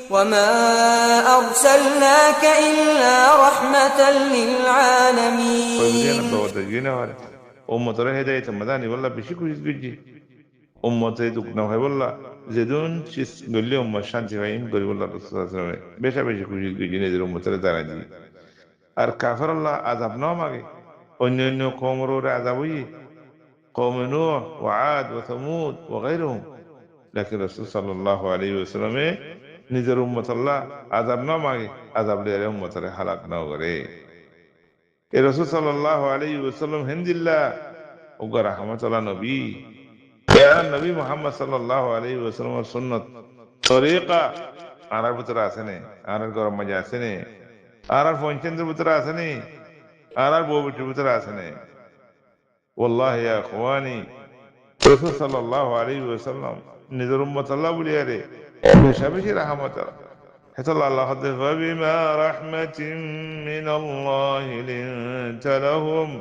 وما أرسلناك إلا رحمة للعالمين. উম্মতের হেদায়েত মাদানি বললা বেশি খুশি গুজি উম্মতে দুঃখ না হয় বললা যেদিন শিস গলি উম্মত শান্তি পাইম করি বললা রাসূলুল্লাহ সাল্লাল্লাহু আলাইহি ওয়াসাল্লাম বেশা বেশি খুশি গুজি নিজের উম্মতের দ্বারা জি আর কাফের আল্লাহ আযাব না মাগে অন্য অন্য কওমের আযাব হই কওম নূহ ওয়া আদ ওয়া সামুদ ওয়া গায়রুহুম লাকিন রাসূল সাল্লাল্লাহু আলাইহি ওয়াসাল্লাম নিজের উম্মত আল্লাহ আযাব না মাগে আযাব লে উম্মতের হালাক না করে এ রাসূল সাল্লাল্লাহু আলাইহি ওয়াসাল্লাম হিন্দিল্লাহ ওগা রাহমাতুল্লাহ নবী ইয়া নবী মুহাম্মদ সাল্লাল্লাহু আলাইহি ওয়াসাল্লামের সুন্নাত তরিকা আনার ভিতরে আছে নে আনার গরম মজা আছে নে আনার পঞ্চেন্দ্রের ভিতরে আছে নে আনার বউবিটির ভিতরে আছে নে ওয়াল্লাহি ইয়া ইখওয়ানি রাসূল সাল্লাল্লাহু আলাইহি ওয়াসাল্লাম নিজের উম্মত আল্লাহ বলিয়া রে বেশি বেশি রহমত হেতাল্লাহ আল্লাহ হাদিস বিমা রাহমাতিন মিনাল্লাহি লিনতা লাহুম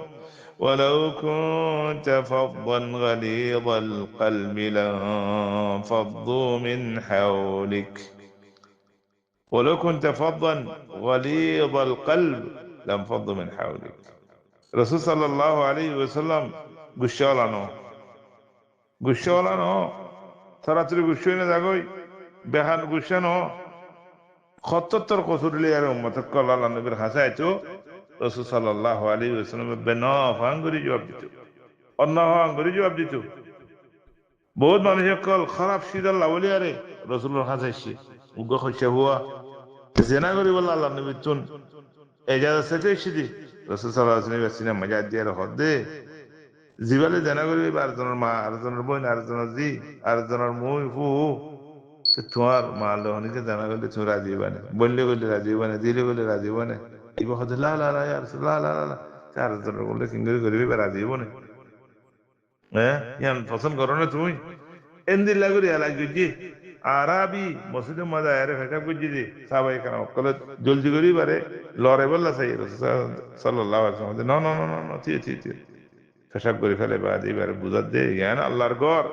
ولو كنت فظا غليظ القلب لانفضوا من حولك ولو كنت فظا غليظ القلب لانفضوا من حولك رسول صلى الله عليه وسلم গুশালানো তাড়াতাড়ি গুশাইনা যাগই বেহান গুশানো ৭৭ কসুরলি আর উম্মত কল্লাহ নবীর হাসাইতো রাসূল সাল্লাল্লাহু আলাইহি ওয়াসাল্লাম বেনা ফাঙ্গুরি জবাব দিত অন্য ফাঙ্গুরি জবাব দিত বহুত মানুষ কল খারাপ সিদাল লাওলি আরে রাসূলুল্লাহ হাসাইছে উগ্র হইছে হুয়া জেনা করি বল আল্লাহ নবী তুন এজাজত সাথে সিদি রাসূল সাল্লাল্লাহু আলাইহি ওয়াসাল্লাম সিনা মজা দিয়ে হদে জিবালে জেনা করি আরেকজনের মা আরেকজনের বোন আরেকজনের জি আরেকজনের মুই ফু তোমার মা লোহনীকে জানা করলে তুমি রাজি হইবা না বললে করলে রাজি হইবা না দিলে করলে রাজি হইবা না ইবা হতে লা লা লা ইয়া রাসূলুল্লাহ লা লা লা চার জনের করলে কিঙ্গরি করিবি বা রাজি হইব না হ্যাঁ ইয়ান পছন্দ করো না তুমি এন্দিল্লা করি আলাগ গুজি আরাবি মসজিদে মজা আরে ফেকা গুজি দি সাহাবায়ে কেরাম কলে জলদি করি বারে লরে বললা সাই রাসূল সাল্লাল্লাহু আলাইহি ওয়াসাল্লাম না না না না তি তি তি ফেশাব করে ফেলে বা দিবারে বুঝাত দে জ্ঞান আল্লাহর ঘর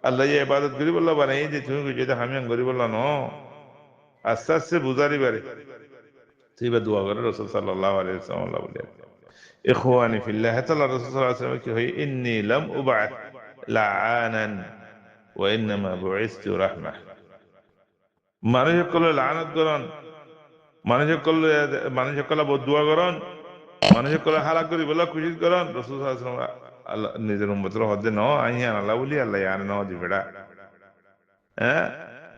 আল্লাহ ইবাদত করি বললা বানাই যে তুমি যেটা আমি করি বললা ন আস্তে আস্তে বুঝারি বারে তুইবা দোয়া করে রাসূল সাল্লাল্লাহু আলাইহি ওয়াসাল্লাম আল্লাহ বলে ইখওয়ানি ফিল্লাহ তাআলা রাসূল সাল্লাল্লাহু আলাইহি ওয়াসাল্লাম কি হয় ইন্নী লাম উবআত লাআনান ওয়া ইন্নামা বুইসতু রাহমাহ মানুষ কলে লানত করন মানুষ কলে বদদুয়া করন মানুষ কলে হালাক করি বলা খুশি করন রাসূল সাল্লাল্লাহু আলাইহি ওয়াসাল্লাম আল্লাহ নিজের উম্মতের হদে ন আইয়া আল্লাহ বলি আল্লাহ ইয়ার ন দিবেড়া হ্যাঁ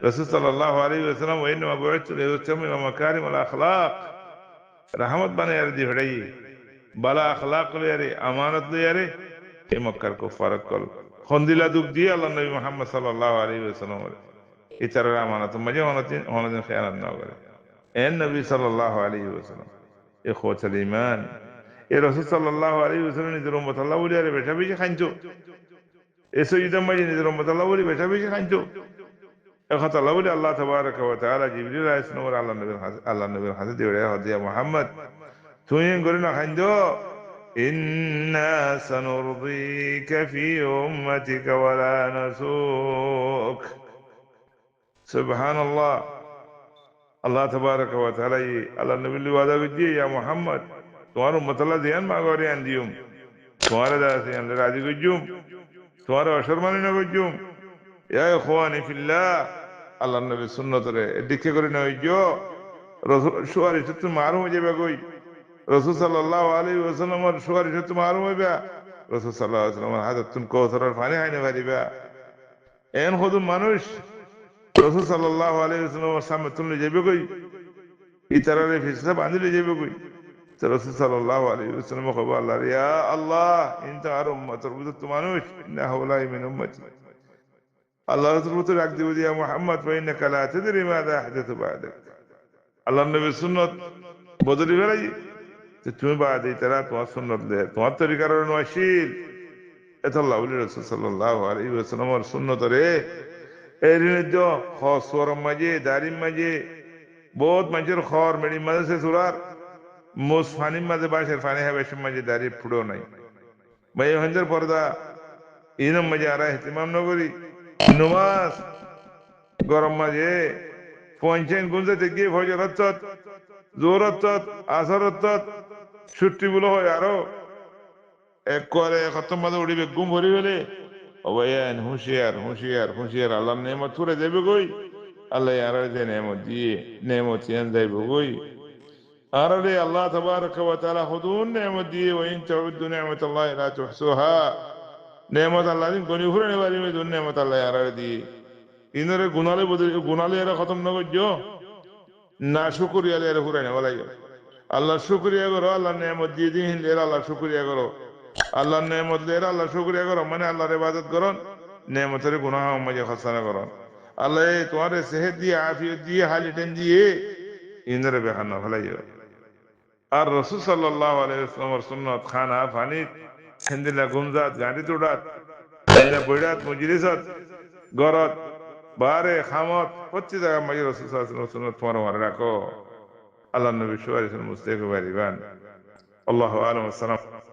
রাসূল সাল্লাল্লাহু আলাইহি ওয়াসাল্লাম ওয়া ইন্নামা বুইসতু লিউতাম্মিমা মাকারিমাল আখলাক রহমত বানায় দিবেড়াই বালা আখলাক লিয়ারে আমানত লিয়ারে এ মক্কার কুফারক কল খন্দিলা দুঃখ দিয়ে আল্লাহ নবী মুহাম্মদ সাল্লাল্লাহু আলাইহি ওয়াসাল্লাম ইতারের আমানত মাঝে হনদিন খেয়ানত না করে এন নবী সাল্লাল্লাহু আলাইহি ওয়াসাল্লাম ইখওয়াতুল ঈমান এ রাসূল সাল্লাল্লাহু আলাইহি ওয়াসাল্লাম নিজের উম্মত আল্লাহ বলি আরে বেশা বেশি খাইতো এসো ইদাম মাঝে নিজের উম্মত আল্লাহ বলি বেশা বেশি খাইতো একথা আল্লাহ বলি আল্লাহ তাবারাকা ওয়া তাআলা জিবরিল আলাইহিস সালাম আল্লাহ নবীর হাতে দিয়ে হদিয়া মুহাম্মদ তুই করে না খাইতো إنا سنرضيك في أمتك ولا نسوك سبحان الله الله تبارك وتعالى الله النبي اللي وعده بجي يا محمد तुम्हारा उम्मत ध्यान मांगोरे अंदियुम तुम्हारे दासी अंदर राजी गुजुम तुम्हारा अशरमानी न गुजुम या इखवानी फिल्लाह अल्लाह नबी सुन्नत रे दिखे करे न होइजो रसूल सुवारी से तुम मारो मुझे बेगोई रसूल सल्लल्लाहु अलैहि वसल्लम और सुवारी से तुम मारो मुझे रसूल सल्लल्लाहु अलैहि वसल्लम हाथ तुम कौसर और पानी खाने वाली बा एन खुद मानुष रसूल सल्लल्लाहु अलैहि वसल्लम और सामने तुम ले जेबे कोई इतरा रे फिर बांध ले जेबे कोई तो रसूल सल्लल्लाहु अलैहि वसल्लम को बोला या अल्लाह इंत आर उम्मत रबुत तुमानुश इन्ना हौलाई मिन उम्मती अल्लाह रसूल रख दियो दिया मोहम्मद व इन्नका ला तदरी मादा अहदथु बa'दक अल्लाह नबी सुन्नत बदली बेलाई तो तुम बाद इतरा तो सुन्नत ले तो तरीकार नशील एत अल्लाह रसूल सल्लल्लाहु अलैहि वसल्लम और सुन्नत रे एरिने जो खासवर मजे दारिम मजे बहुत मजर खार मेरी मदद से सुरार मोस फानी मजे बाशर फानी है वैसे मजे दारी फुड़ो नहीं मैं हंजर पर्दा इनम मजे आ रहा है इत्मीनान नगरी नमाज गरम मजे পঞ্চায়েত গুঞ্জাতে গিয়ে ফজরত জোরত আসরত ছুটি বলো হয় আরো এক করে খতম মাঝে উড়িবে গুম ভরি ফেলে অবয়ান হুঁশিয়ার হুঁশিয়ার হুঁশিয়ার আল্লাহর নেমত ফুরে যাবে কই আল্লাহ আর যে নেমত দিয়ে নেমত ইয়ান যাইব কই আর রে আল্লাহ তাবারক ওয়া তাআলা হুদুন নেমত দিয়ে ওয়াইন তাউদ্দু নি'মাতাল্লাহি লা তুহসুহা নেমত আল্লাহ দিন গনি ফুরে নেবারি মে দুন নেমত আল্লাহ আর দিয়ে ইনরে গুনালে এরা খতম না করছো না শুকরিয়া এরা ফুরে নেওয়া লাগে আল্লাহ শুকরিয়া করো আল্লাহ নেমত দিয়ে দিন এরা আল্লাহ শুকরিয়া করো আল্লাহর নেমত লেরা আল্লাহ শুকরিয়া করো মানে আল্লাহর ইবাদত করো নেমতের গুনাহ মাঝে খসানা করো আল্লাহ তোমার সেহত দিয়ে আফিয়ত দিয়ে হালিটেন দিয়ে ইন্দরে বেখানা ফেলাইও আর রাসূল সাল্লাল্লাহু আলাইহি ওয়াসাল্লামের সুন্নাত খানা পানি হিন্দিলা গুমজাত গাড়ি তোড়াত এলা বইরাত মজলিসত গরত বারে খামত প্রতি জায়গা মাঝে রাসূল সাল্লাল্লাহু আলাইহি ওয়াসাল্লামের সুন্নাত তোমার মনে রাখো আল্লাহ নবী সাল্লাল্লাহু আলাইহি ওয়াসাল্লাম মুস্তাকিবারিবান আল্লাহু আলাইহি ওয়াসাল্লাম